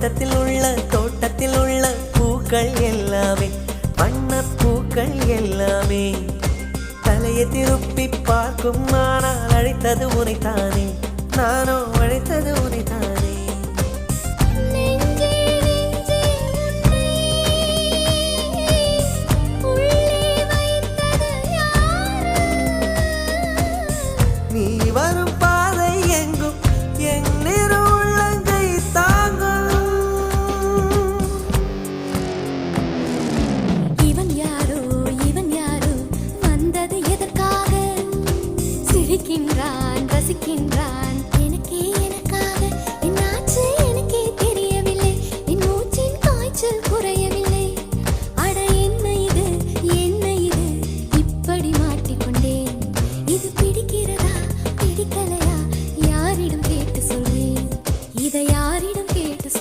தோட்டத்தில் உள்ள பூக்கள் எல்லாமே வண்ணப்பூக்கள் எல்லாமே தலையை திருப்பி பார்க்கும் ஆனால் அழைத்தது உனைத்தானே நானோ அழைத்தது உனைத்தான்